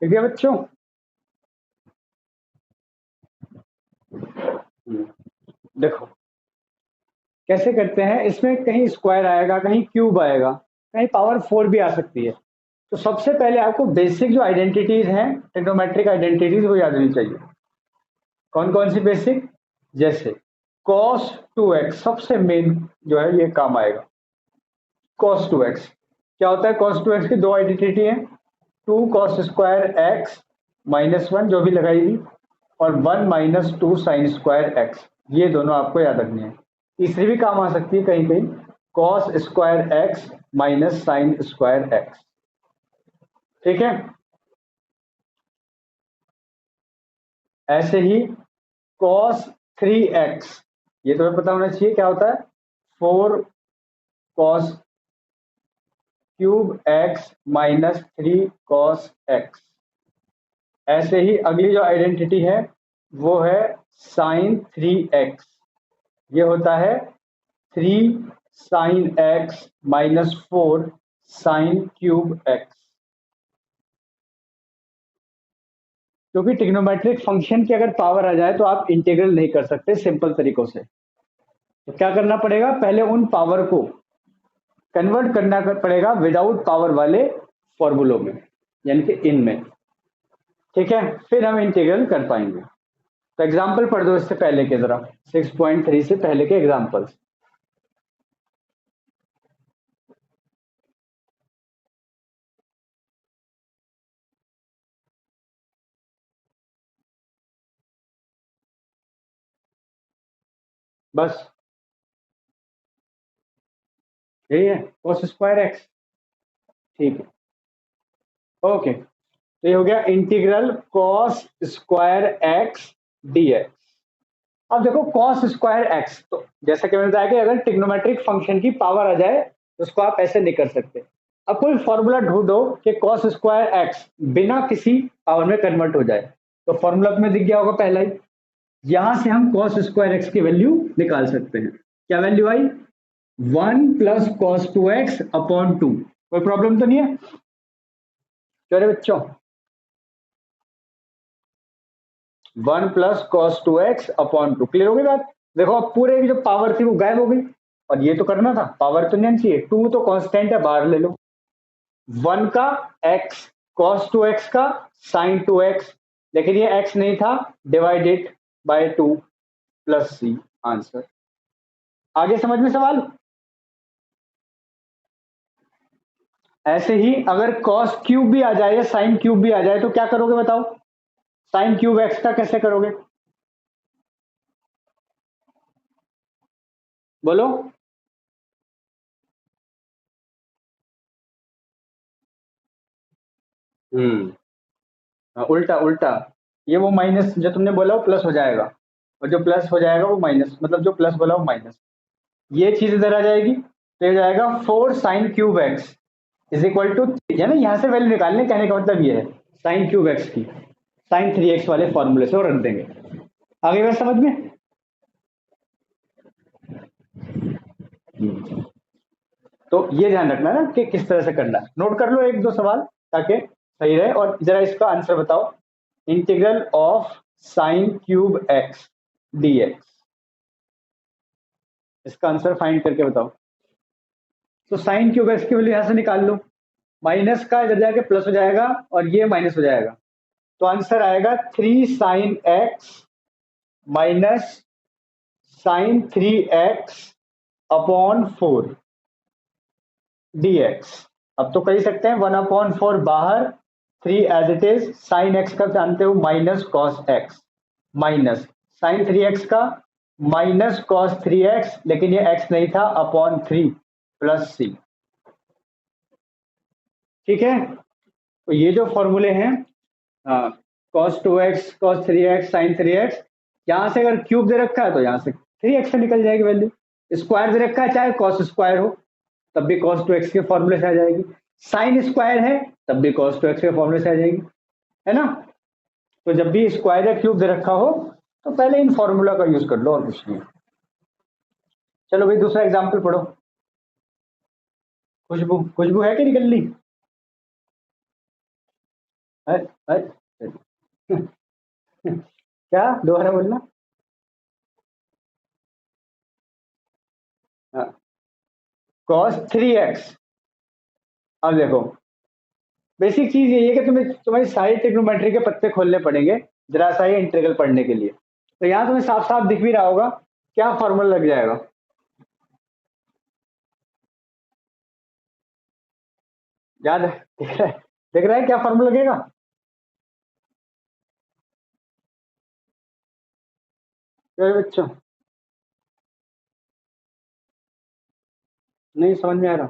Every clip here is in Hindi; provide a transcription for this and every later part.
ठीक है बच्चों। देखो कैसे करते हैं, इसमें कहीं स्क्वायर आएगा, कहीं क्यूब आएगा, कहीं पावर 4 भी आ सकती है। तो सबसे पहले आपको बेसिक जो आइडेंटिटीज हैं, ट्रिग्नोमेट्रिक आइडेंटिटीज, वो याद होनी चाहिए। कौन कौन सी बेसिक? जैसे cos 2x सबसे मेन जो है, ये काम आएगा। cos 2x क्या होता है? cos 2x की दो आइडेंटिटी है, 2 cos स्क्वायर x माइनस 1 जो भी लगाएगी, और 1 माइनस 2 साइन स्क्वायर x। ये दोनों आपको याद रखनी है। तीसरी भी काम आ सकती है कहीं कहीं, cos square x minus sine square x। ठीक है। ऐसे ही cos 3x, ये तुम्हें पता होना चाहिए क्या होता है, 4 cos cube x minus 3 cos x। ऐसे ही अगली जो आइडेंटिटी है वो है साइन 3x, ये होता है 3 sine x minus 4 sine cube x। क्योंकि ट्रिग्नोमेट्रिक फंक्शन की अगर पावर आ जाए तो आप इंटीग्रल नहीं कर सकते सिंपल तरीकों से। तो क्या करना पड़ेगा, पहले उन पावर को कन्वर्ट करना पड़ेगा विदाउट पावर वाले फॉर्मूलों में, यानी कि इनमें। ठीक है, फिर हम इंटीग्रल कर पाएंगे। तो एग्जाम्पल पढ़ दो इससे पहले के, जरा 6.3 से पहले के एग्जाम्पल्स। बस यही है, cos स्क्वायर एक्स। ठीक है, ओके। तो ये हो गया integral cos square x dx। अब देखो cos स्क्वायर एक्स, तो जैसा कि मैंने बताया कि अगर ट्रिग्नोमेट्रिक फंक्शन की पावर आ जाए तो उसको आप ऐसे नहीं कर सकते। अब कोई फॉर्मूला ढूंढो कि cos स्क्वायर एक्स बिना किसी पावर में कन्वर्ट हो जाए। तो फॉर्मूला में दिख गया होगा पहला ही, यहां से हम cos स्क्वायर एक्स की वैल्यू निकाल सकते हैं। क्या वैल्यू आई? 1 प्लस कॉस 2x अपॉन 2। कोई प्रॉब्लम तो नहीं है? क्यों रे बच्चों? 1 plus cos 2x upon 2, clear हो गई बात? देखो अब पूरे की जो पावर थी वो गायब हो गई, और ये तो करना था, पावर तो नहीं चाहिए, 2 तो कांस्टेंट है, बाहर ले लो। 1 का x cos 2x का sin 2x, लेकिन ये x नहीं था, divided by 2 plus c, answer. आगे समझ में सवाल? ऐसे ही अगर cos क्यूब भी आ जाए या sin क्यूब भी आ जाए तो क्या करोगे बताओ? sin क्यूब x का कैसे करोगे? बोलो। उल्टा उल्टा, ये वो माइनस जो तुमने बोला वो प्लस हो जाएगा, और जो प्लस हो जाएगा वो माइनस, मतलब जो प्लस बोला वो माइनस। ये चीज इधर आ जाएगी, तो ये जाएगा 4 sine cube x is equal to, है ना, यहां से वैल्यू निकालने, कहने का मतलब ये है साइन क्यूब एक्स की, साइन 3x वाले फॉर्मूले से वो रख देंगे। आगे बात समझ में? तो ये ध्यान रखना ना कि किस तरह से करना है, नोट कर लो एक दो सवाल ताकि सही रहे। और जरा इसका आंसर बताओ, integral of sine cube x dx, इसका आंसर फाइंड करके बताओ। तो साइन क्यूब एक्स की वैल्यू यहां से निकाल लो, माइनस का इधर जाके प्लस हो जाएगा और ये माइनस हो जाएगा, तो आंसर आएगा 3 sine x minus sine 3x upon 4 dx। अब तो कह सकते हैं 1/4 बाहर, 3 as it is, sine x का जानते हो minus cos x, minus sine 3x का माइनस कॉस 3x, लेकिन ये x नहीं था, अपॉन 3 प्लस c। ठीक है, तो ये जो फॉर्मूले हैं, cos 2x cos 3x sign 3x, यहां से अगर क्यूब दे रखा है तो यहां से 3x से निकल जाएगी वैल्यू, स्क्वायर दे रखा है चाहे कॉस स्क्वायर हो तब भी cos 2x के फॉर्मूले से आ जाएगी, साइन स्क्वायर है तब भी cos 2x के फॉर्मूले से आ जाएगी, है ना। तो जब भी स्क्वायर या क्यूब दे रखा हो तो पहले इन फॉर्मूला का यूज कर लो, और कुछ नहीं। चलो भाई दूसरा एग्जाम्पल पढ़ो। खुशबू, खुशबू है कि निकल ली? क्या दोबारा बोलना? Cos 3x। अब देखो, बेसिक चीज यही है कि तुम्हें सारे ट्रिग्नोमेट्री के पत्ते खोलने पड़ेंगे जरा सा ये इंटीग्रल पढ़ने के लिए। तो यहाँ तुम्हें साफ साफ दिख भी रहा होगा क्या फॉर्मूला लग जाएगा। याद है? दिख रहा है क्या फॉर्मूला लगेगा? बच्चों नहीं समझ में आ रहा?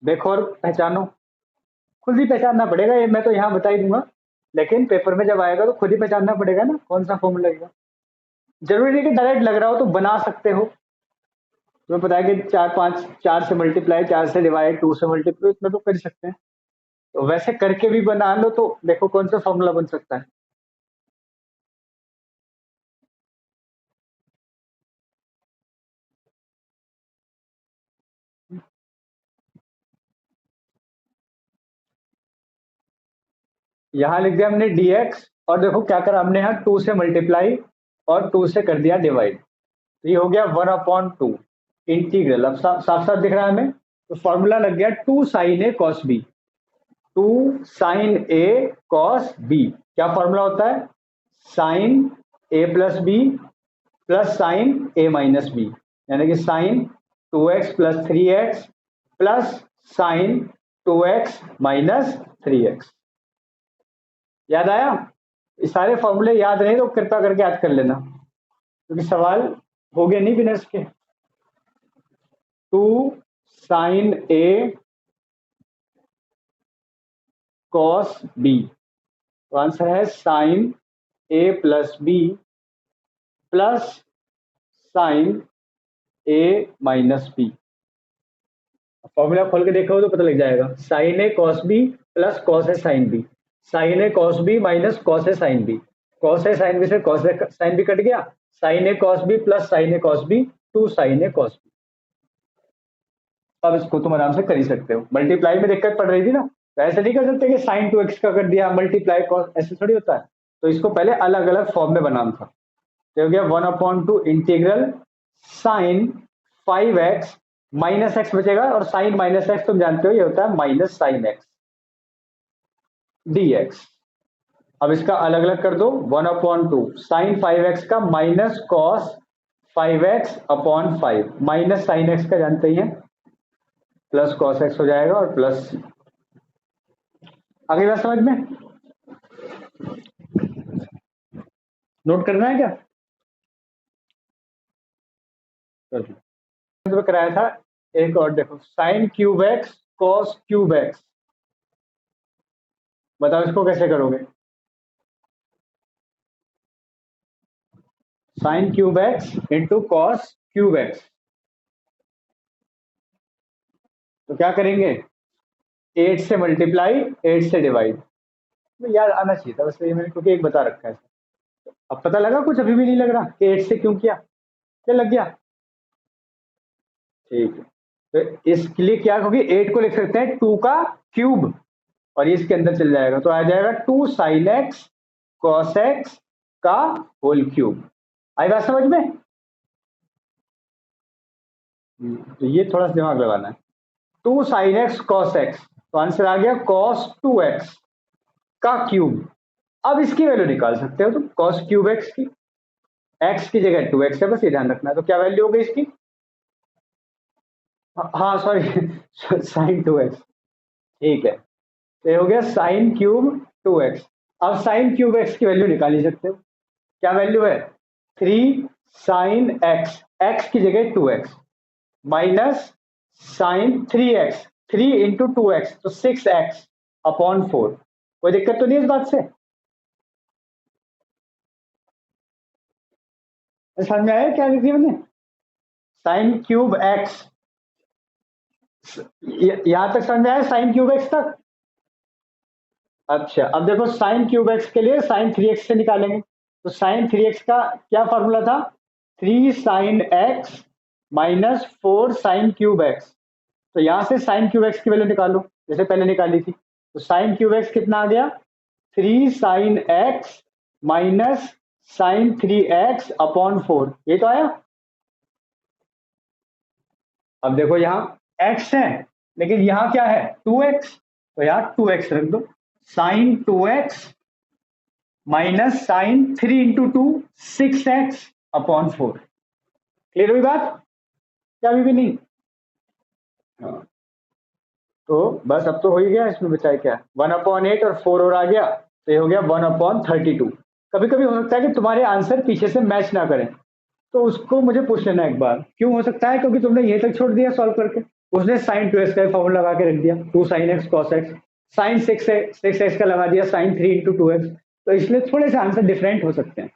देखो और पहचानो, खुद ही पहचानना पड़ेगा। ये मैं तो यहाँ बता ही दूंगा, लेकिन पेपर में जब आएगा तो खुद ही पहचानना पड़ेगा ना कौन सा फॉर्मूला लगेगा। जरूरी नहीं कि डायरेक्ट लग रहा हो तो बना सकते हो। तुम्हें पता है कि 4 5 4 से मल्टीप्लाई, 4 से डिवाइड, 2 से मल्टीप्लाई, इतना तो कर सकते हैं। तो वैसे करके भी बना लो तो देखो कौन सा फॉर्मूला बन सकता है। यहाँ लिख दिया हमने dx, और देखो क्या करा हमने यहाँ 2 से मल्टीप्लाई और 2 से कर दिया डिवाइड, तो ये हो गया 1/2 इंटीग्रल। अब साफ साफ दिख रहा है हमें, तो फॉर्मूला लग गया 2 sine a cos b. 2 sine a cos b क्या फॉर्मूला होता है? Sine a plus B plus sine a minus b, यानी कि sine 2x plus 3x plus sine 2x minus 3x। याद आया? ये सारे फॉर्मूले याद नहीं तो कृपया करके याद कर लेना, क्योंकि सवाल हो गए नहीं बिना इसके। 2 साइन ए कॉस बी, तो आंसर है sine a plus B plus sine a minus B. Formula खोल के देखो तो पता लग जाएगा। Sign a cos B plus cos A sine B, sign a cos B minus cos A sine B, cos A sine B से cos A sine B cut गया, sign a cos B plus sine a cos b, 2 sine a cos B. अब इसको तुम आराम से कर ही सकते हो। मल्टीप्लाई में दिक्कत पड़ रही थी ना, तो ऐसे नहीं कर सकते कि साइन 2x का कर दिया मल्टीप्लाई कॉस, ऐसे थोड़ी होता है। तो इसको पहले अलग अलग फॉर्म में बनाना था। तो हो गया 1/2 integral sign 5x minus x बचेगा, और साइन माइनस एक्स तुम जानते हो ये होता है माइनस साइन एक्स dx। अब इसका अलग अलग कर दो, 1/2 साइन 5x का minus cos 5x upon 5, minus sine x का जानते ही है, प्लस कॉस एक्स हो जाएगा और प्लस। अगली बात समझ में? नोट करना है क्या? तो कराया था एक और, देखो sign cube x cos cube x, बताओ इसको कैसे करोगे? Sign cube x into cos cube x, तो क्या करेंगे? 8 से मल्टीप्लाई 8 से डिवाइड। तो याद आना चाहिए था वैसे, मैंने क्योंकि एक बता रखा है। अब पता लगा कुछ? अभी भी नहीं लग रहा कि 8 से क्यों किया? क्या लग गया? ठीक है, तो इसके लिए क्या, क्योंकि 8 को लिख सकते हैं 2 का क्यूब, और ये इसके अंदर चल जाएगा, तो आ जाएगा 2 साइन एक्स कॉस एक्स का होल क्यूब। आई बात समझ में? तो ये थोड़ा सा दिमाग लगाना है। 2 साइन एक्स कॉस एक्स, तो आंसर आ गया कॉस 2x का क्यूब। अब इसकी वैल्यू निकाल सकते हो तुम, कॉस क्यूब एक्स की, एक्स की जगह 2x है, बस ये ध्यान रखना है। तो क्या वैल्यू हो गई इसकी? हाँ सॉरी, साइन 2x, ठीक है। तो ये हो गया साइन क्यूब 2x। अब साइन क्यूब एक्स की वैल्यू निकाल ही सकते हो। क्या वैल्यू है? 3 साइन एक्स, एक्स की जगह 2x minus sine 3x, 3 into 2x, तो 6x अपॉन 4। कोई दिक्कत तो नहीं इस बात से? समझ में आया क्या लिख दिया मैंने? साइन क्यूब एक्स, यहां तक समझ में आया? साइन क्यूब एक्स तक? अच्छा, अब देखो साइन क्यूब एक्स के लिए साइन 3x से निकालेंगे, तो साइन 3x का क्या फॉर्मूला था, 3 sine x minus 4 sine cube x. तो यहां से साइन क्यूब एक्स की वैल्यू निकालो जैसे पहले निकाली थी। तो साइन क्यूब एक्स कितना आ गया, 3 sine x minus sine 3x upon 4, ये तो आया। अब देखो यहाँ x है लेकिन यहाँ क्या है 2x, तो यहाँ 2x रख दो, sine 2x minus sine 3 into 2 6x upon 4। Clear हुई बात, क्या अभी भी नहीं? हाँ। तो बस अब तो हो ही गया, इसमें बचाए क्या, 1/8 और 4 और आ गया, तो ये हो गया 1/32। कभी कभी हो सकता है कि तुम्हारे आंसर पीछे से मैच ना करें, तो उसको मुझे पूछ लेना एक बार, क्यों हो सकता है, क्योंकि तुमने ये तक छोड़ दिया सॉल्व करके। उसने साइन 2x का फॉर्मूला लगा के रख दिया, 2 sine x cos x, sine 6x का लगा दिया, साइन 3 इंटू 2x, तो इसलिए थोड़े से आंसर डिफरेंट हो सकते हैं।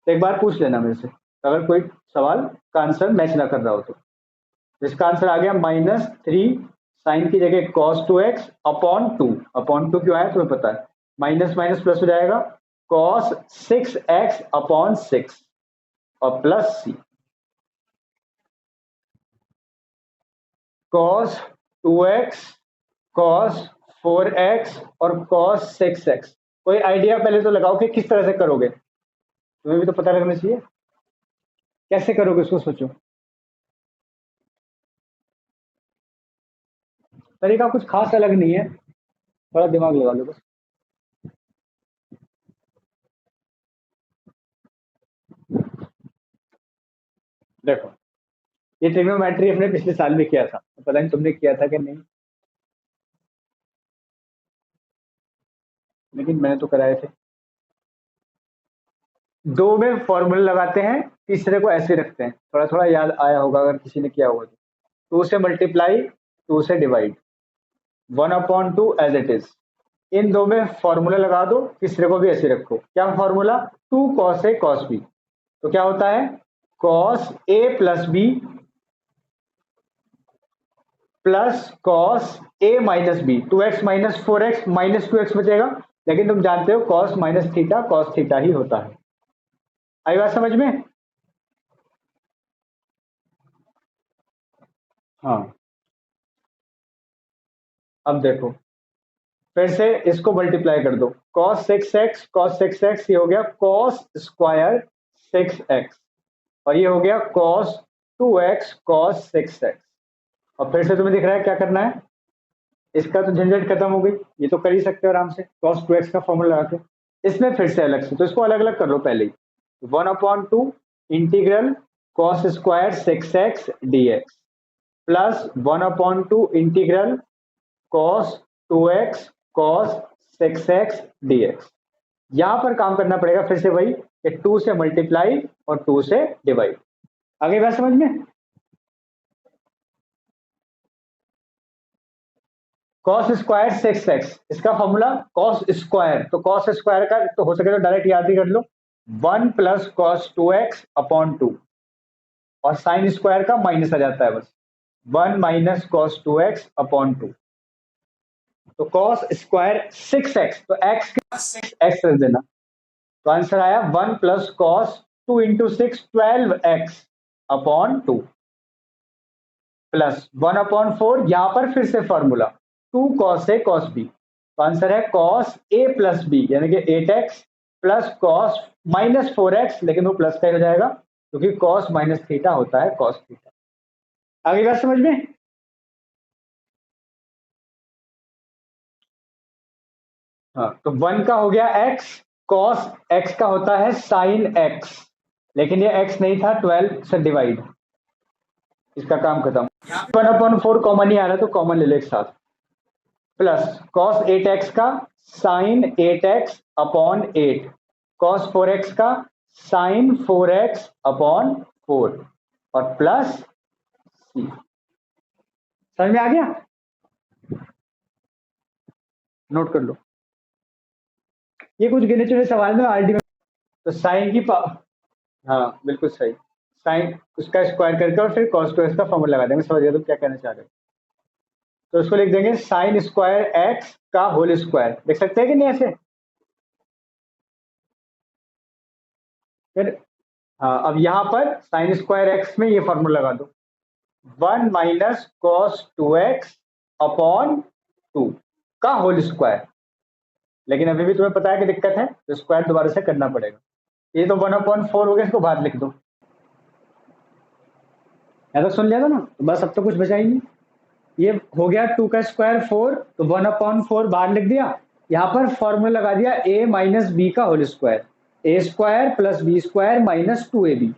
तो एक बार पूछ लेना मेरे से, अगर कोई सवाल का आंसर मैच ना कर रहा हो तो। इसका आंसर आ गया -3 साइन की जगह cos 2x अपॉन 2। अपॉन 2 क्यों आया तुम्हें पता है, माइनस माइनस प्लस हो जाएगा, cos 6x अपॉन 6 और plus c cos 2x cos 4x और cos 6x। कोई आइडिया पहले तो लगाओ कि किस तरह से करोगे, तुम्हें भी तो पता लगना चाहिए कैसे करोगे, उसको सोचो। तरीका कुछ खास अलग नहीं है, थोड़ा दिमाग लगा लो बस। देखो ये ट्रिग्नोमेट्री हमने पिछले साल भी किया था, तो पता नहीं तुमने किया था कि नहीं, लेकिन मैंने तो कराए थे। दो में फॉर्मूला लगाते हैं, तीसरे को ऐसे रखते हैं, थोड़ा थोड़ा याद आया होगा अगर किसी ने किया होगा तो। 2 से मल्टीप्लाई 2 से डिवाइड 1/2 एज इट इज। इन दो में फॉर्मूला लगा दो, तीसरे को भी ऐसे रखो। क्या formula, 2 cos a cos b, तो क्या होता है cos a plus B plus cos a minus B, 2x minus 4x minus 2x बचेगा, लेकिन तुम जानते हो cos minus theta cos theta ही होता है। आई बात समझ में? हाँ। अब देखो फिर से इसको मल्टीप्लाई कर दो, cos 6x ये हो गया cos स्क्वायर 6x, और ये हो गया cos 2x cos 6x। और फिर से तुम्हें दिख रहा है क्या करना है, इसका तो झंझट खत्म हो गई, ये तो कर ही सकते हो आराम से cos 2x का फॉर्मूला लगा के। इसमें फिर से अलग से, तो इसको अलग अलग कर लो पहले ही, 1/2 integral cos square 6x dx plus 1/2 integral cos 2x cos 6x dx। यहां पर काम करना पड़ेगा फिर से वही कि 2 से मल्टीप्लाई और 2 से डिवाइड। आगे बात समझ में? cos स्क्वायर 6x, इसका फॉर्मूला cos स्क्वायर, तो cos स्क्वायर का तो हो सके तो डायरेक्ट याद ही कर लो, 1 प्लस cos 2x अपॉन 2, और साइन स्क्वायर का माइनस आ जाता है बस, 1 माइनस cos 2x अपॉन 2। तो cos स्क्वायर 6x, तो x के 6x रख देना, तो आंसर आया 1 plus cos 2 into 6 12x upon 2 plus 1/4, यहां पर फिर से formula 2 cos a cos b, तो आंसर है cos a प्लस b यानी कि 8x plus cos minus 4x, लेकिन वो प्लस का ही हो जाएगा क्योंकि cos माइनस थीटा होता है cos थीटा। आगे बात समझ में? हाँ, तो 1 का हो गया x, cos x का होता है sin x, लेकिन ये x नहीं था, 12 से डिवाइड, इसका काम खत्म। 1/4 कॉमन ही आ रहा है तो कॉमन ले लो एक साथ, प्लस cos 8x का sin 8x upon 8, cos 4x का sin 4x अपॉन 4, और प्लस c। समझ में आ गया? नोट कर लो, ये कुछ गिने चुने सवाल में अल्टीमेट। तो साइन की हाँ बिल्कुल सही, साइन उसका स्क्वायर करके और फिर cos 2x का फॉर्मूला लगा देंगे। समझ गए तुम क्या कहना चाह रहे हो? तो इसको लिख देंगे साइन स्क्वायर एक्स का होल स्क्वायर, देख सकते हैं कि नहीं ऐसे? फिर हाँ, अब यहाँ पर साइन स्क्वायर एक्स में ये फॉर्मूला लगा दो, 1 माइनस कॉस 2x अपॉन 2 का होल स्क्वायर। लेकिन अभी भी तुम्हें पता है कि दिक्कत है, तो स्क्वायर दोबारा से करना पड़ेगा। ये तो 1/4 हो गया, इसको बाहर लिख दो। ऐसा सुन लिया था ना, तो बस अब तो कुछ बचा ही नहीं। ये हो गया 2 का स्क्वायर 4, तो 1/4 बाहर लिख दिया। यहाँ पर फॉर्मूला लगा दिया a माइनस बी का whole square, A square plus B square minus 2ab।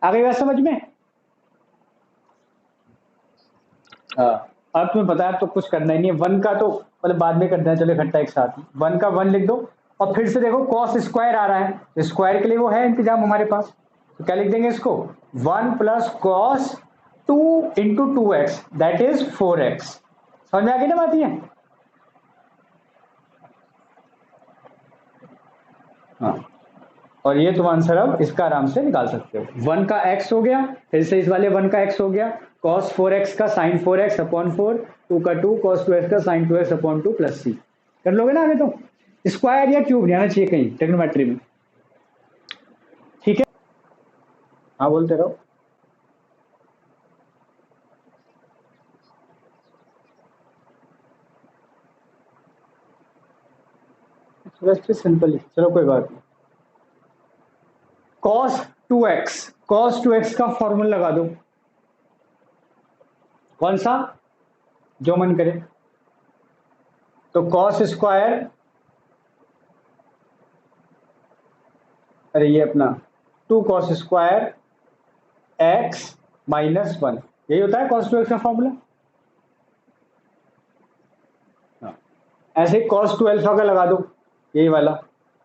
आ गई बात समझ में? हाँ, अब तुम्हें पता है तो कुछ करना ही नहीं है। 1 का तो मतलब बाद में करते हैं, चलो इकट्ठा एक साथ। 1 का 1 लिख दो, और फिर से देखो कॉस स्क्वायर आ रहा है, तो स्क्वायर के लिए वो है इंतजाम हमारे पास। तो क्या लिख देंगे इसको, 1 plus cos 2 into 2x that is 4x। समझ में आ गई ना बात ये? हाँ, और ये तुम आंसर अब इसका आराम से निकाल सकते हो। 1 का x हो गया, फिर से इस वाले 1 का x हो गया, cos 4x का sin 4x अपॉन 4, 2 का 2 cos 2x का sin 2x upon 2 plus c। कर लोगे ना आगे? तो स्क्वायर या क्यूब नहीं आना चाहिए कहीं ट्रिग्नोमेट्री में। ठीक है, हाँ बोलते रहो। वैसे सिंपल ही, चलो कोई बात नहीं। cos 2x का फॉर्मूला लगा दो। कौन सा? जो मन करे। तो cos स्क्वायर, अरे ये अपना 2 cos स्क्वायर x माइनस 1, यही होता है cos 2x का फॉर्मूला। ऐसे cos 2 अल्फा का लगा दो, यही वाला,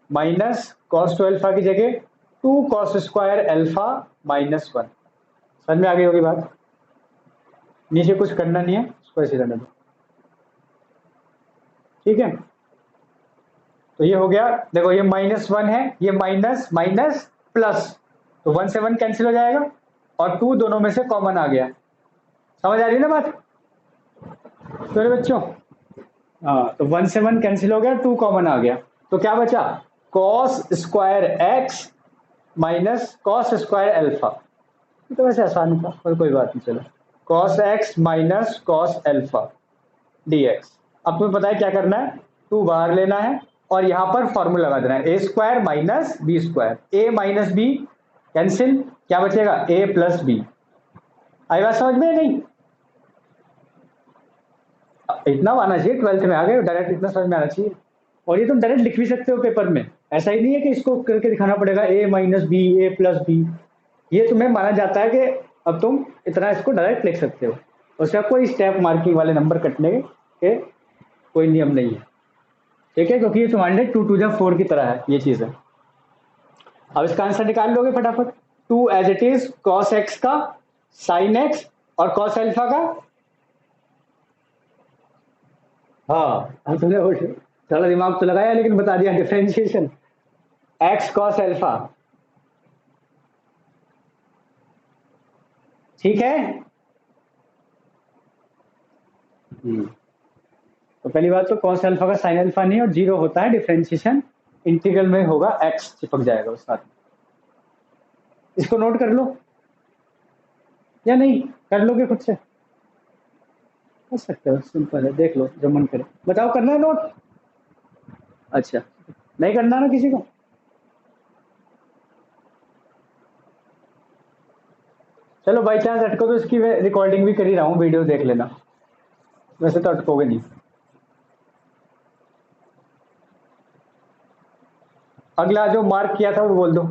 माइनस cos 2 अल्फा की जगह 2 cos स्क्वायर अल्फा माइनस 1। समझ में आ गई होगी बात? नीचे कुछ करना नहीं है, इसको ऐसे करना दो। ठीक है, तो ये हो गया। देखो ये -1 है, ये माइनस माइनस प्लस, तो 1 से 1 कैंसिल हो जाएगा, और 2 दोनों में से कॉमन आ गया। समझ आ रही है ना बात मेरे बच्चों? हाँ, तो 1 से 1 कैंसिल हो गया, 2 कॉमन आ गया, तो क्या बचा, cos square x minus cos square alpha. तो वैसे आसान था, पर कोई बात नहीं, चलो cos x minus cos alpha dx। अब तुम्हें पता है क्या करना है, 2 बाहर लेना है, और यहाँ पर फॉर्मूला लगा देना है, ए स्क्वायर माइनस बी स्क्वायर, ए माइनस बी कैंसिल, क्या बचेगा, ए प्लस बी। आई बात समझ में? नहीं इतना आना चाहिए, 12th में आ गए डायरेक्ट, इतना समझ में आना चाहिए। और ये तुम डायरेक्ट लिख भी सकते हो पेपर में, ऐसा ही नहीं है कि इसको करके दिखाना पड़ेगा ए माइनस बी, ए प्लस बी। ये तुम्हें माना जाता है कि अब तुम इतना इसको डायरेक्ट लिख सकते हो, उसका कोई स्टेप मार्किंग वाले नंबर कटने के कोई नियम नहीं है। ठीक है, क्योंकि ये तुम्हारे 2 2 4 की तरह है ये चीज है। अब इसका आंसर निकाल लोगे फटाफट। 2 as it is cos x का sin x और cos अल्फा का, हाँ तुमने थोड़ा दिमाग तो लगाया, लेकिन बता दिया डिफरेंशिएशन, x cos अल्फा। ठीक है। तो पहली बात तो cos अल्फा का sin अल्फा नहीं, और 0 होता है डिफरेंशिएशन, इंटीग्रल में होगा x चिपक जाएगा उस साथ में। इसको नोट कर लो, या नहीं कर लोगे खुद से? कर सकते हो, सिंपल है, देख लो जो मन करे। बताओ करना है नोट? अच्छा, नहीं करना ना किसी को? चलो बाई चांस अटको तो इसकी रिकॉर्डिंग भी कर ही रहा हूँ, वीडियो देख लेना, वैसे तो अटकोगे नहीं। अगला जो मार्क किया था वो बोल दो।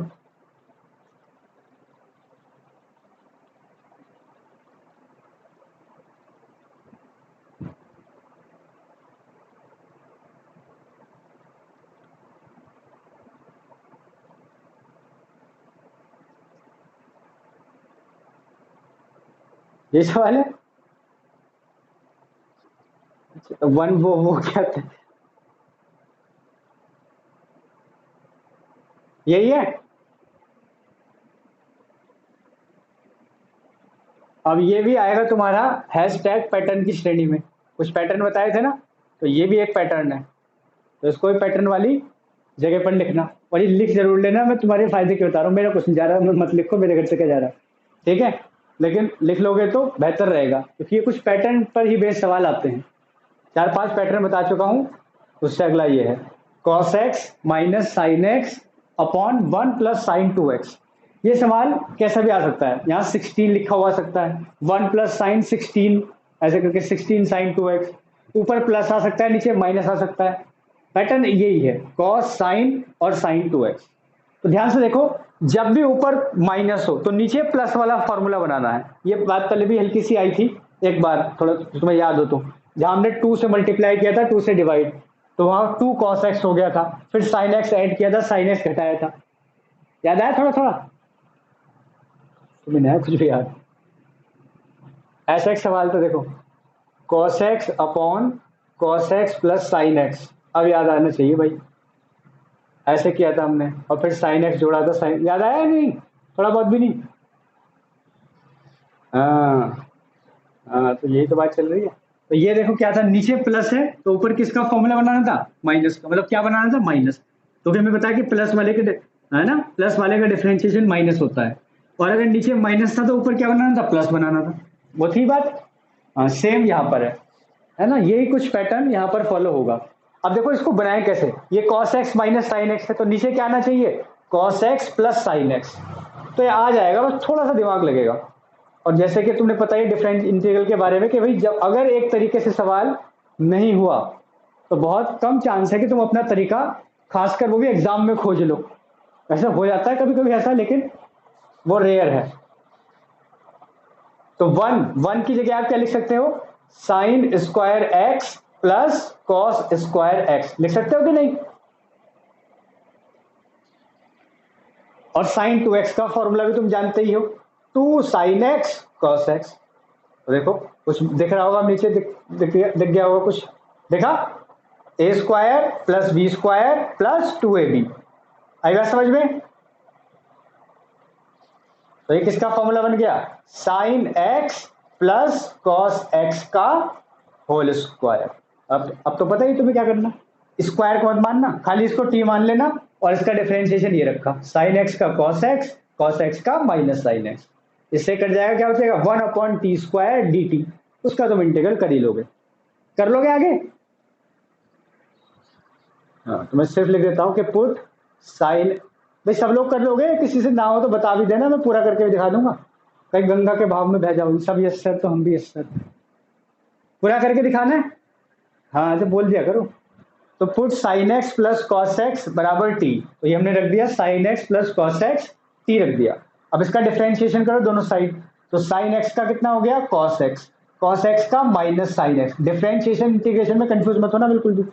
ये सवाल है? वन वो क्या था? यही है। अब ये भी आएगा तुम्हारा हैशटैग पैटर्न की श्रेणी में, कुछ पैटर्न बताए थे ना, तो ये भी एक पैटर्न है, तो इसको भी पैटर्न वाली जगह पर लिखना, और ये लिख जरूर लेना, मैं तुम्हारे फायदे के बता रहा हूँ, मेरा कुछ नहीं जा रहा, मत लिखो मेरे घर से क्या जा रहा है, ठीक है, लेकिन लिख लोगे तो बेहतर रहेगा, क्योंकि ये कुछ पैटर्न पर ही बेस्ड सवाल आते हैं। 4-5 पैटर्न बता चुका हूँ। उससे अगला ये है cos x minus sine X upon 1 plus sine 2x। ये सवाल कैसा भी आ सकता है, यहाँ 16 लिखा हुआ सकता है, 1 प्लस साइन 16 ऐसे करके 16 साइन 2x, ऊपर प्लस आ सकता है, नीचे माइनस आ सकता है। पैटर्न यही है, cos साइन और साइन 2x। तो ध्यान से देखो, जब भी ऊपर माइनस हो तो नीचे प्लस वाला फॉर्मूला बनाना है। ये बात पहले भी हल्की सी आई थी एक बार, थोड़ा तुम्हें याद हो तो, जहां हमने 2 से मल्टीप्लाई किया था, 2 से डिवाइड, तो वहां 2 cos x हो गया था, फिर sin x ऐड किया था, sin x घटाया था। याद आया थोड़ा थोड़ा? तुम्हें नया कुछ भी याद? ऐसा एक सवाल तो देखो, cos x upon cos x plus sine x, अब याद आना चाहिए भाई, ऐसे किया था हमने, और फिर साइन एक्स जोड़ा था, साइन, याद आया नहीं? थोड़ा बहुत भी नहीं? हाँ हाँ, तो यही तो बात चल रही है। तो ये देखो क्या था, नीचे प्लस है तो ऊपर किसका फॉर्मूला बनाना था, माइनस का, मतलब क्या बनाना था, माइनस। तो फिर मैं बताया कि प्लस वाले के है ना, प्लस वाले का डिफरेंशिएशन माइनस होता है, और अगर नीचे माइनस था तो ऊपर क्या बनाना था, प्लस बनाना था। वो थी बात। हाँ, सेम यहाँ पर है ना, यही कुछ पैटर्न यहाँ पर फॉलो होगा। अब देखो इसको बनाए कैसे, ये cos x minus sine x है, तो नीचे क्या आना चाहिए, cos x plus sine x, तो ये आ जाएगा, बस थोड़ा सा दिमाग लगेगा। और जैसे कि तुमने पता ही डिफरेंस इंटीग्रल के बारे में कि भाई जब अगर एक तरीके से सवाल नहीं हुआ तो बहुत कम चांस है कि तुम अपना तरीका, खासकर वो भी एग्जाम में खोज लो। ऐसा हो जाता है कभी कभी ऐसा, लेकिन वो रेयर है। तो वन की जगह आप क्या लिख सकते हो, sine square x plus cos square x लिख सकते हो कि नहीं? और साइन 2x का फॉर्मूला भी तुम जानते ही हो, 2 साइन एक्स कॉस एक्स। देखो कुछ दिख रहा होगा नीचे, दिख गया होगा कुछ, देखा, A square plus B square plus 2ab। आई बात समझ में? तो ये किसका फॉर्मूला बन गया, sine X plus cos X का होल स्क्वायर। अब तो पता ही तुम्हें क्या करना, स्क्वायर को मत मानना, खाली इसको टी मान लेना, और इसका डिफरेंशिएशन ये रखा, साइन एक्स का कॉस एक्स का माइनस साइन एक्स। इससे कट जाएगा, क्या हो जाएगा, 1/t² dt, उसका तुम इंटीग्रल कर ही लोगे, कर लोगे आगे। हाँ, तो मैं सिर्फ लिख देता हूं कि पुट साइन, भाई सब लोग कर लोगे, किसी से ना हो तो बता भी देना, मैं पूरा करके भी दिखा दूंगा, कहीं गंगा के भाव में बह जाओगे, सब यस सर तो हम भी यस सर, पूरा करके दिखाना है। हाँ तो बोल दिया करो। तो put sign X plus cos x बराबर टी, तो ये हमने रख दिया sign X plus cos x, T रख दिया। अब इसका डिफरेंशिएशन करो दोनों साइड, तो साइन एक्स का कितना हो गया, कॉस एक्स का minus sine x, differentiation integration में कंफ्यूज मत होना बिल्कुल भी।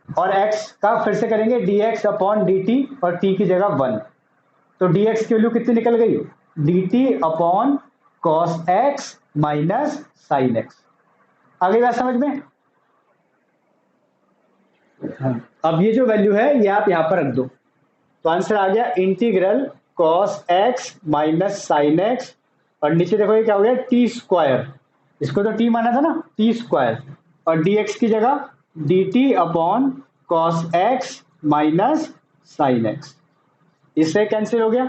और x का फिर से करेंगे dx अपॉन dt, और t की जगह 1, तो dx की वैल्यू कितनी निकल गई, dt upon cos x minus sine X. आ गई बात समझ में? हाँ। अब ये जो वैल्यू है ये आप यहां पर रख दो, तो आंसर आ गया integral cos x minus sine x, और नीचे देखो ये क्या हो गया, टी स्क्वायर, इसको तो टी माना था ना, टी स्क्वायर, और dx की जगह dt upon cos x minus sine x, इससे कैंसिल हो गया,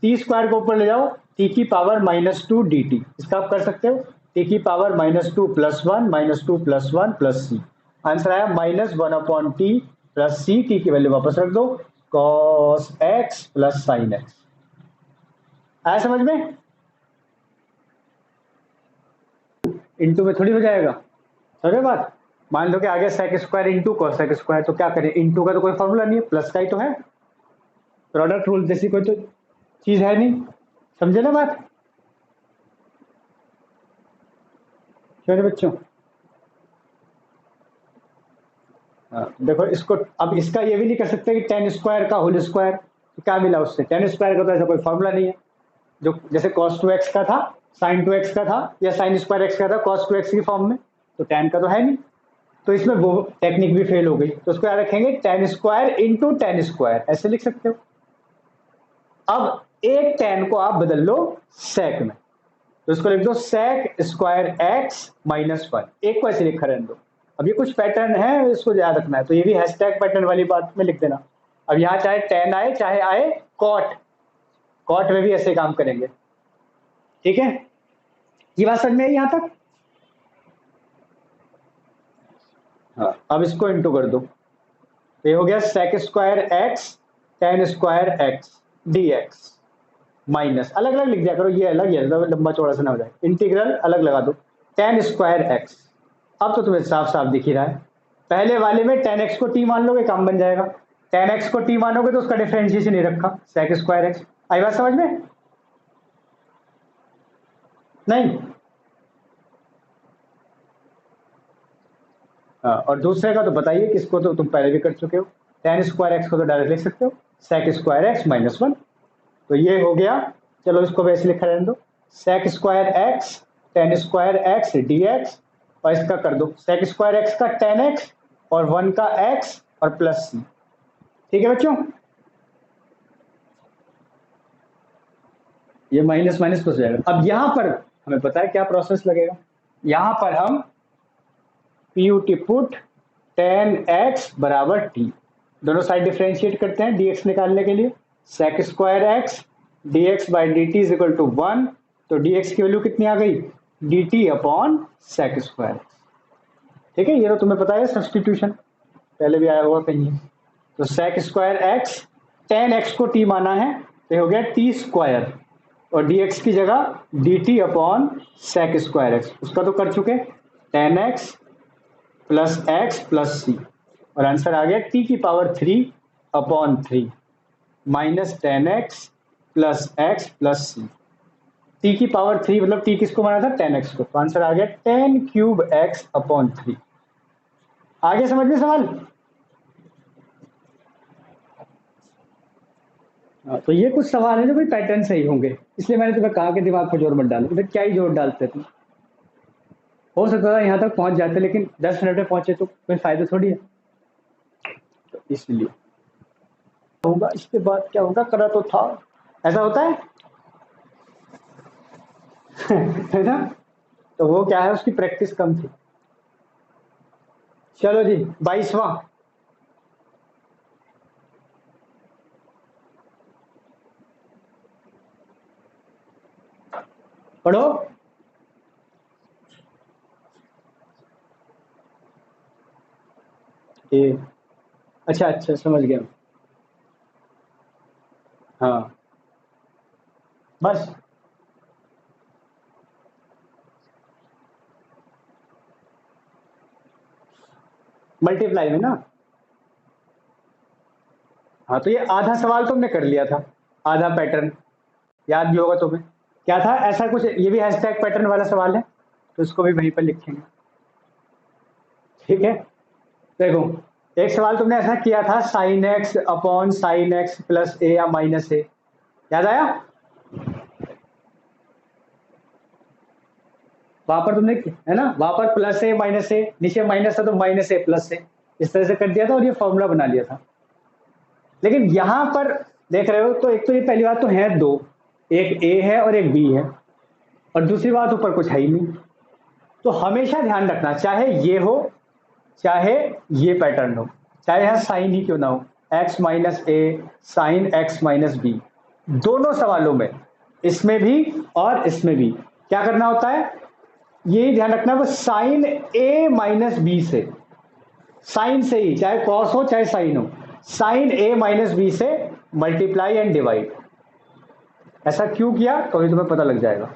टी स्क्वायर को ऊपर ले जाओ, टी की पावर -2 dt, इसका आप कर सकते हो, टी की पावर -2 + 1 -2 + 1 प्लस सी, आंसर आया -1/t प्लस सी, टी की वैल्यू वापस रख दो, cos x plus sine x. आया समझ में? इंटू में थोड़ी हो जाएगा, समझे बात? मान लो कि आगे sec square into cos sec square, तो क्या करें, इंटू का तो कोई फॉर्मूला नहीं है, प्लस का ही तो है, प्रोडक्ट रूल जैसी कोई तो चीज है नहीं, समझे ना बात? छोटे बच्चों, देखो इसको, अब इसका ये भी नहीं कर सकते कि tan स्क्वायर का होल स्क्वायर, तो क्या मिला उससे, tan स्क्वायर का तो ऐसा कोई फॉर्मूला नहीं है, जो जैसे cos 2x का था, sin 2x का था, या sin स्क्वायर x का था cos 2x की फॉर्म में, तो tan का तो है नहीं, तो इसमें वो टेक्निक भी फेल हो गई, तो उसको याद रखेंगे, tan square into tan square, ऐसे लिख सकते हो। अब एक tan को आप बदल लो sec में, तो इसको लिख दो sec स्क्वायर x -1, एक को ऐसे लिखा रहने दो। अब ये कुछ पैटर्न है, इसको याद रखना है, तो ये भी हैशटैग पैटर्न वाली बात में लिख देना। अब यहाँ चाहे tan आए चाहे आए cot, cot में भी ऐसे काम करेंगे। ठीक है, ये बात समझ में आई यहाँ तक? हाँ, अब इसको इंटू कर दो, ये हो गया sec square x tan square x dx minus, अलग अलग लिख दिया करो, ये अलग है लंबा चौड़ा सा ना हो जाए, इंटीग्रल अलग लगा दो tan स्क्वायर x। अब तो तुम्हें साफ साफ दिख ही रहा है, पहले वाले में tan x को t मान लोगे काम बन जाएगा, tan x को t मानोगे तो उसका डिफरेंशिएशन नहीं रखा, sec स्क्वायर x। आई बात समझ में? नहीं? हाँ, और दूसरे का तो बताइए, किसको तो तुम पहले भी कर चुके हो, tan स्क्वायर x को तो डायरेक्ट लिख सकते हो sec स्क्वायर x माइनस 1, तो ये हो गया। चलो इसको वैसे लिखा रहने दो, sec square x tan square x dx, और इसका कर दो sec स्क्वायर x का tan x और 1 का x और प्लस c। ठीक है बच्चों, ये माइनस माइनस प्लस हो जाएगा। अब यहां पर हमें पता है क्या प्रोसेस लगेगा, यहां पर हम PUT पुट tan x बराबर t, दोनों साइड डिफरेंशिएट करते हैं dx निकालने के लिए, sec square x dx by d t is equal to 1, तो dx की वैल्यू कितनी आ गई, dt अपॉन sec स्क्वायर। ठीक है, ये तो तुम्हें पता है सब्सटीट्यूशन, पहले भी आया होगा कहीं। तो sec square x, tan x को t माना है तो हो गया t स्क्वायर, और dx की जगह dt upon sec square x, उसका तो कर चुके, tan x plus x plus c, और आंसर आ गया t की power 3 upon 3 minus tan x plus x plus c। t की पावर 3 मतलब t किसको माना था, tan x को, तो आंसर आ गया tan क्यूब x अपॉन 3। आगे समझ में सवाल? तो ये कुछ सवाल है जो भाई पैटर्न सही होंगे, इसलिए मैंने तुम्हें कहा कि दिमाग को जोर मत डालो, इधर क्या ही जोर डालते तुम, हो सकता था यहाँ तक पहुंच जाते, लेकिन 10 मिनट में पहुंचे तो कोई फायदा थोड़ी है, तो इसलिए होगा। इसके बाद क्या होगा, करा तो था, ऐसा होता है है ना, तो वो क्या है, उसकी प्रैक्टिस कम थी। चलो जी, 22वां, पढ़ो। ये अच्छा अच्छा समझ गया, हाँ बस मल्टीप्लाई में ना, हाँ तो ये आधा सवाल तुमने कर लिया था, आधा पैटर्न याद भी होगा तुम्हें, क्या था ऐसा कुछ, ये भी हैशटैग पैटर्न वाला सवाल है, तो इसको भी वहीं पर लिखेंगे। ठीक है, देखो एक सवाल तुमने ऐसा किया था, sine X upon sine X plus A या माइनस ए, याद आया? वहां पर तुमने, है ना, वहां पर प्लस ए माइनस ए, नीचे माइनस है तो माइनस ए प्लस ए, इस तरह से कर दिया था और ये फॉर्मूला बना लिया था। लेकिन यहां पर देख रहे हो, तो एक तो ये पहली बात तो है दो, एक ए है और एक बी है, और दूसरी बात ऊपर कुछ है ही नहीं। तो हमेशा ध्यान रखना, चाहे ये हो चाहे ये पैटर्न हो, चाहे यहां साइन ही क्यों ना हो, x माइनस ए साइन एक्स माइनस बी, दोनों सवालों में, इसमें भी और इसमें भी क्या करना होता है, ये ध्यान रखना, वो साइन ए माइनस बी से, साइन से ही, चाहे कॉस हो चाहे साइन हो, साइन ए माइनस बी से मल्टीप्लाई एंड डिवाइड। ऐसा क्यों किया तो ये तुम्हें पता लग जाएगा।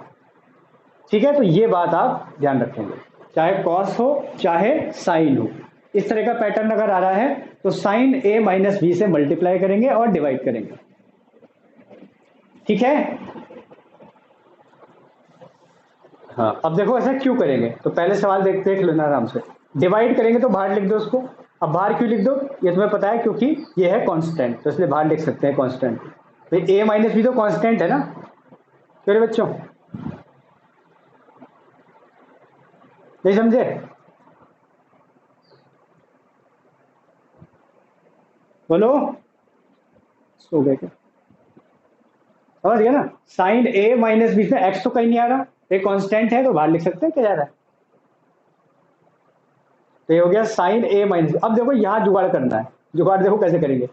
ठीक है, तो ये बात आप ध्यान रखेंगे, चाहे कॉस हो चाहे साइन हो, इस तरह का पैटर्न अगर आ रहा है तो साइन ए माइनस बी से मल्टीप्लाई करेंगे और डिवाइड करेंगे। ठीक है, हाँ अब देखो ऐसा क्यों करेंगे, तो पहले सवाल देख लेना आराम से, डिवाइड करेंगे तो बाहर लिख दो उसको। अब बाहर क्यों लिख दो, ये तुम्हें पता है, क्योंकि ये है कांस्टेंट, तो इसलिए बाहर लिख सकते हैं कांस्टेंट, तो ए माइनस बी तो कांस्टेंट है ना, क्यों रे बच्चों, नहीं समझे? बोलो, सो गए क्या? समझ गया ना, साइन ए माइनस बी में एक्स तो कहीं नहीं आ रहा, एक कांस्टेंट है तो बाहर लिख सकते हैं, क्या जा रहा है? तो ये हो गया साइन ए माइनस। अब देखो यहाँ जुगाड़ करना है, जुगाड़ देखो कैसे करेंगे।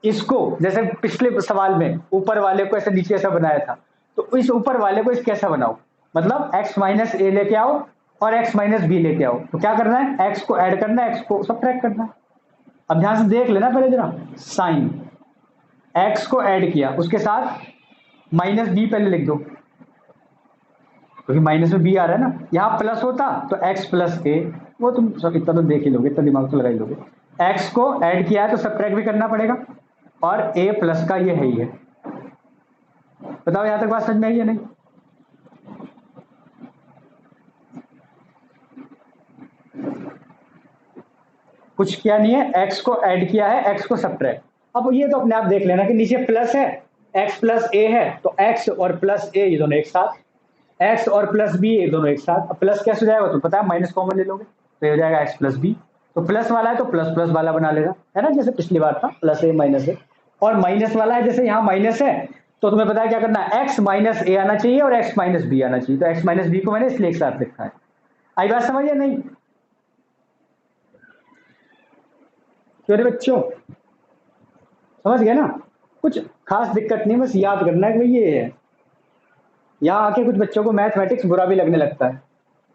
इसको जैसे पिछले सवाल में ऊपर वाले को ऐसे नीचे ऐसा बनाया था, तो इस ऊपर वाले को इस कैसा बनाओ, मतलब x माइनस ए लेके आओ और x माइनस बी लेके आओ। तो क्या करना है, x को ऐड करना है, x को सबट्रैक्ट करना है। अब ध्यान से देख लेना पहले जरा, साइन x को ऐड किया, उसके साथ माइनस बी पहले लिख दो, क्योंकि माइनस में बी आ रहा है ना। यहाँ प्लस होता तो x प्लस ए, वो तुम सब इतना तो देख ही लोगे, इतना दिमाग तो लगा ही लोगे। x को ऐड किया है तो सबट्रैक्ट भी करना पड़ेगा, और a प्लस का ये है ही है। बताओ यहां तक बात समझ में आई है नहीं? कुछ किया नहीं है, x को ऐड किया है, x को सबट्रैक्ट। अब ये तो अपने आप देख लेना कि नीचे प्लस है, x प्लस ए है, तो x और प्लस ए ये दोनों एक साथ, x और प्लस बी ये दोनों एक साथ। अब प्लस कैसे हो जाएगा, तो पता है माइनस कॉमन ले लोगे तो ये हो जाएगा x प्लस बी। तो प्लस वाला है तो प्लस प्लस वाला बना लेगा, है ना, जैसे पिछली बार था प्लस ए माइनस ए। और माइनस वाला है, जैसे यहाँ माइनस है तो तुम्हें पता है क्या करना है, x माइनस ए आना चाहिए और x माइनस बी आना चाहिए। तो x माइनस बी को मैंने इसलिए एक साथ लिखा है। आई बात समझ या नहीं? क्यों रे बच्चों, समझ गए ना? कुछ खास दिक्कत नहीं, बस याद करना है कि भाई ये है। यहाँ आके कुछ बच्चों को मैथमेटिक्स बुरा भी लगने लगता है,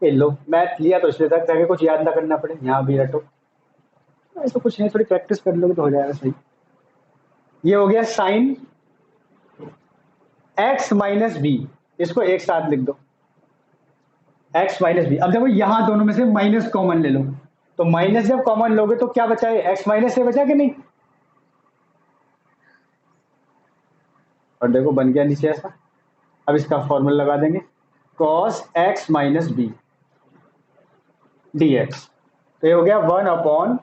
ये लो मैथ लिया तो इसलिए तक ताकि कुछ याद ना करना पड़े, यहाँ भी रटो। ऐसा कुछ नहीं, थोड़ी प्रैक्टिस कर लोगे तो हो जाएगा सही। ये हो गया साइन x माइनस बी, इसको एक साथ लिख दो, x माइनस बी। अब देखो यहाँ दोनों में से माइनस कॉमन ले लो, तो माइनस जब कॉमन लोगे तो क्या बचा है, x माइनस ए बचा कि नहीं? और देखो बन गया नीचे ऐसा। अब इसका फॉर्मूला लगा देंगे, cos x minus b d x. तो ये हो गया 1 upon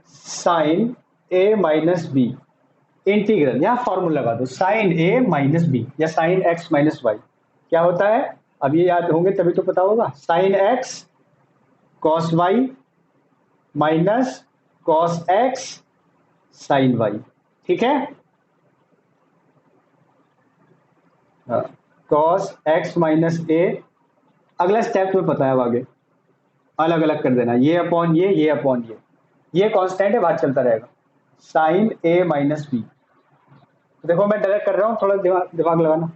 sine a minus b integral, यहाँ फॉर्मूला लगा दो, साइन ए माइनस बी या साइन एक्स माइनस वाई क्या होता है। अब ये याद होंगे तभी तो पता होगा, sine x cos y minus cos x sine y, ठीक है। कॉस एक्स माइनस ए, अगला स्टेप तुम्हें पता है, अब आगे अलग अलग कर देना, ये अपॉन ये अपॉन ये कांस्टेंट है, बात चलता रहेगा। साइन ए माइनस बी, देखो मैं डायरेक्ट कर रहा हूँ, थोड़ा दिमाग लगाना।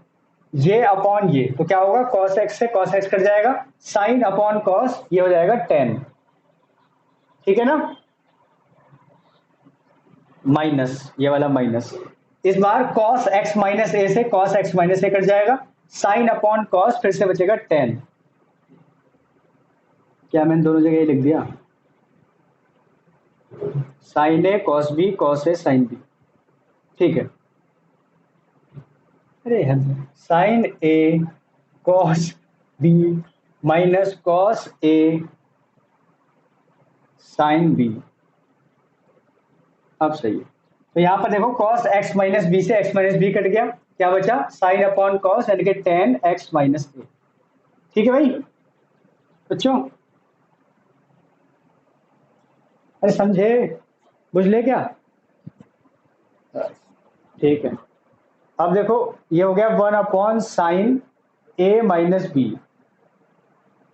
ये अपॉन ये तो क्या होगा, कॉस एक्स से कॉस एक्स कट जाएगा, साइन अपॉन कॉस ये हो जाएगा टेन, ठीक है ना, माइनस ये वाला माइनस। इस बार कॉस एक्स माइनस ए से कॉस एक्स माइनस ए कट जाएगा, साइन अपॉन कॉस फिर से बचेगा टेन। क्या मैंने दोनों जगह लिख दिया, sign a cos B cos A sine B, ठीक है। अरे sign a cos B minus cos A sine B, अब सही है। तो यहां पर देखो कॉस एक्स माइनस बी से एक्स माइनस बी कट गया, क्या बचा, साइन अपॉन कॉस यानी कि टेन एक्स माइनस ए, ठीक है भाई बच्चों। अरे समझे, बुझ ले क्या, ठीक है। अब देखो ये हो गया 1 upon sine a minus B.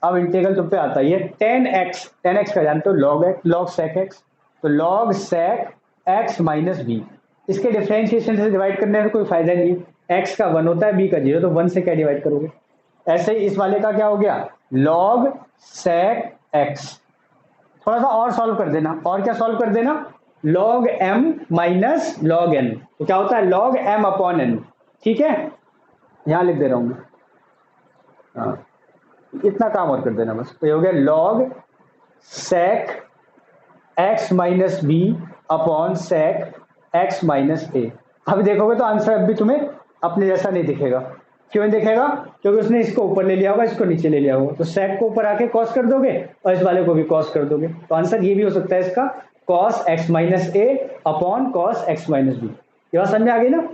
अब इंटीग्रल तुम पे आता है, ये टेन एक्स का जानते हो, log X log sec X, तो log sec X minus B, इसके डिफरेंशिएशन से डिवाइड करने में कोई फायदा नहीं है, एक्स का 1 होता है बी का 0, तो 1 से क्या डिवाइड करोगे। ऐसे ही इस वाले का क्या हो गया, लॉग सेक एक्स। थोड़ा सा और सॉल्व कर देना, और क्या सॉल्व कर देना, log m minus log n, तो क्या होता है लॉग एम अपॉन एन, ठीक है। यहां लिख दे रहा हूं मैं, हाँ इतना काम और कर देना बस। तो ये हो गया log sec X minus B upon sec X minus A. अब देखोगे तो आंसर अब भी तुम्हें अपने जैसा नहीं दिखेगा, क्यों नहीं दिखेगा, क्योंकि उसने इसको ऊपर ले लिया होगा, इसको नीचे ले लिया होगा, तो सेक को ऊपर आके कॉस कर दोगे और इस वाले को भी कॉस कर दोगे, तो आंसर ये भी हो सकता है इसका, cos x minus A upon cos x minus B. ये बात समझ में आ गई ना।